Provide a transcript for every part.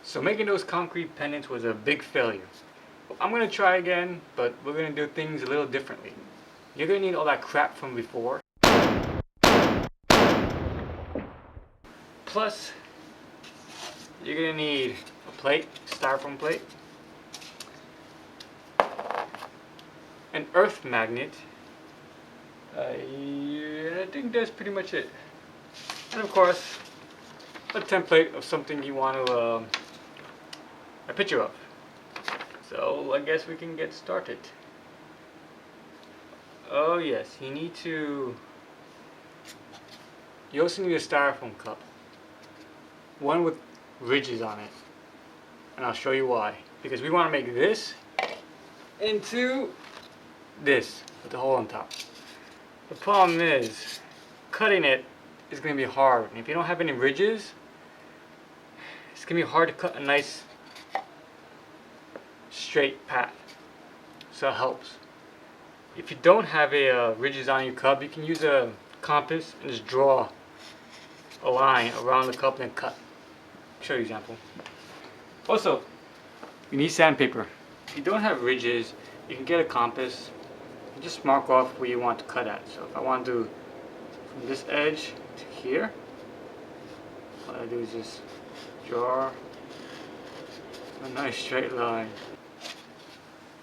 So making those concrete pendants was a big failure. I'm gonna try again, but we're gonna do things a little differently. You're gonna need all that crap from before. Plus, you're gonna need a plate, styrofoam plate, an earth magnet. I think that's pretty much it. And of course, a template of something you want to, a picture of. So I guess we can get started. Oh yes, you also need a styrofoam cup. One with ridges on it. And I'll show you why. Because we want to make this into this with the hole on top. The problem is, cutting it is going to be hard. And if you don't have any ridges, it's going to be hard to cut a nice straight path. So it helps. If you don't have a ridges on your cup, you can use a compass and just draw a line around the cup and then cut. I'll show you an example. Also, you need sandpaper. If you don't have ridges, you can get a compass and just mark off where you want to cut at. So if I want to do from this edge to here, all I do is just draw a nice straight line.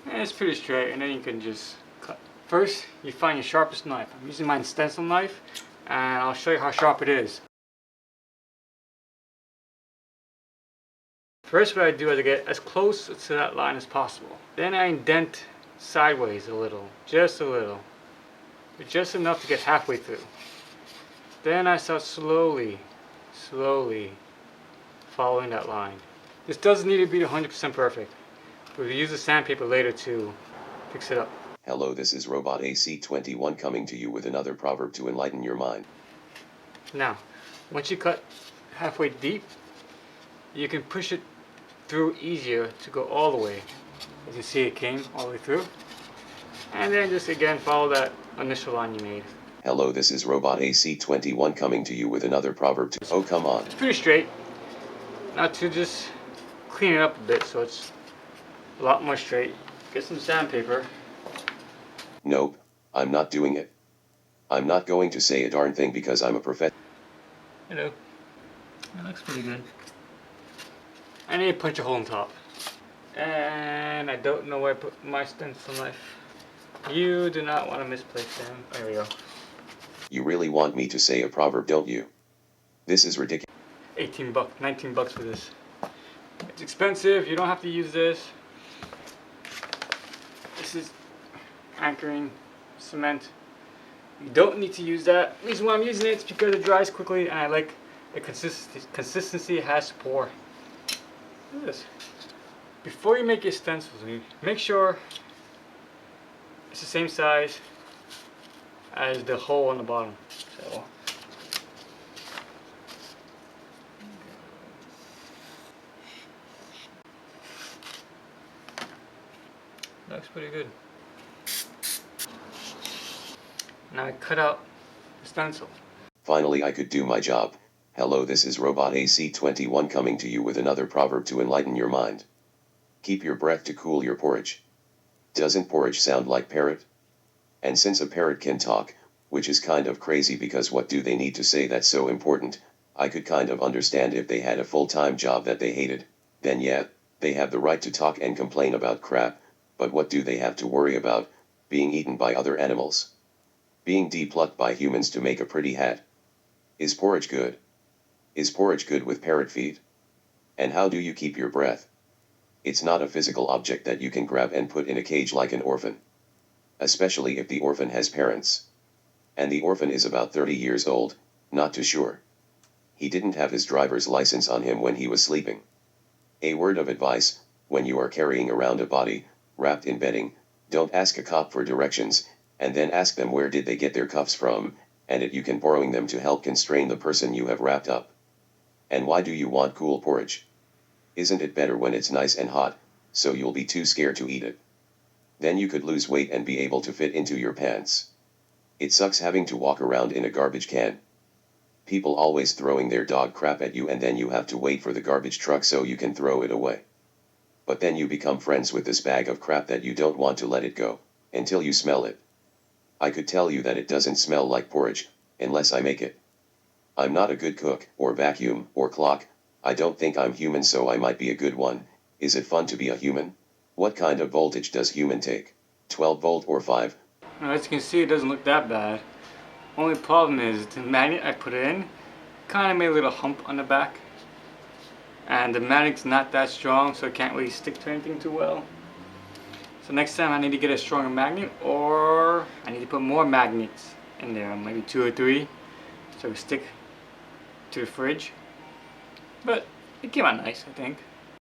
And it's pretty straight, and then you can just cut. First, you find your sharpest knife. I'm using my stencil knife, and I'll show you how sharp it is. First, what I do is I get as close to that line as possible. Then I indent sideways a little, just a little, but just enough to get halfway through. Then I start slowly following that line. This doesn't need to be 100% perfect. We'll use the sandpaper later to fix it up. Hello, this is Robot AC21 coming to you with another proverb to enlighten your mind. Now, once you cut halfway deep, you can push it through easier to go all the way. As you see, it came all the way through. And then just again follow that initial line you made. Hello, this is Robot AC21 coming to you with another proverb to... Oh, come on. It's pretty straight. Now to just clean it up a bit so it's a lot more straight. Get some sandpaper. Nope, I'm not doing it. I'm not going to say a darn thing because I'm a professional. Hello. That looks pretty good. I need to punch a hole in top. And I don't know where I put my stencil knife. You do not want to misplace them. There we go. You really want me to say a proverb, don't you? This is ridiculous. 18 bucks, 19 bucks for this. It's expensive, you don't have to use this. This is anchoring cement. You don't need to use that. The reason why I'm using it is because it dries quickly and I like the consistency it has to pour. Look at this. Before you make your stencils, you make sure it's the same size as the hole on the bottom. So looks pretty good. Now I cut out the stencil. Finally, I could do my job. Hello, this is Robot AC21 coming to you with another proverb to enlighten your mind. Keep your breath to cool your porridge. Doesn't porridge sound like parrot? And since a parrot can talk, which is kind of crazy because what do they need to say that's so important, I could kind of understand if they had a full-time job that they hated. Then yeah, they have the right to talk and complain about crap, but what do they have to worry about? Being eaten by other animals. Being depulped by humans to make a pretty hat. Is porridge good? Is porridge good with parrot feet? And how do you keep your breath? It's not a physical object that you can grab and put in a cage like an orphan. Especially if the orphan has parents. And the orphan is about 30 years old, not too sure. He didn't have his driver's license on him when he was sleeping. A word of advice, when you are carrying around a body, wrapped in bedding, don't ask a cop for directions, and then ask them where did they get their cuffs from, and it you can borrowing them to help constrain the person you have wrapped up. And why do you want cool porridge? Isn't it better when it's nice and hot, so you'll be too scared to eat it? Then you could lose weight and be able to fit into your pants. It sucks having to walk around in a garbage can. People always throwing their dog crap at you and then you have to wait for the garbage truck so you can throw it away. But then you become friends with this bag of crap that you don't want to let it go, until you smell it. I could tell you that it doesn't smell like porridge, unless I make it. I'm not a good cook, or vacuum, or clock. I don't think I'm human, so I might be a good one. Is it fun to be a human? What kind of voltage does human take? 12 volt or 5? Now, as you can see, it doesn't look that bad. Only problem is the magnet I put it in kind of made a little hump on the back. And the magnet's not that strong, so it can't really stick to anything too well. So next time I need to get a stronger magnet, or I need to put more magnets in there, maybe 2 or 3, so it will stick to the fridge. But it came out nice, I think.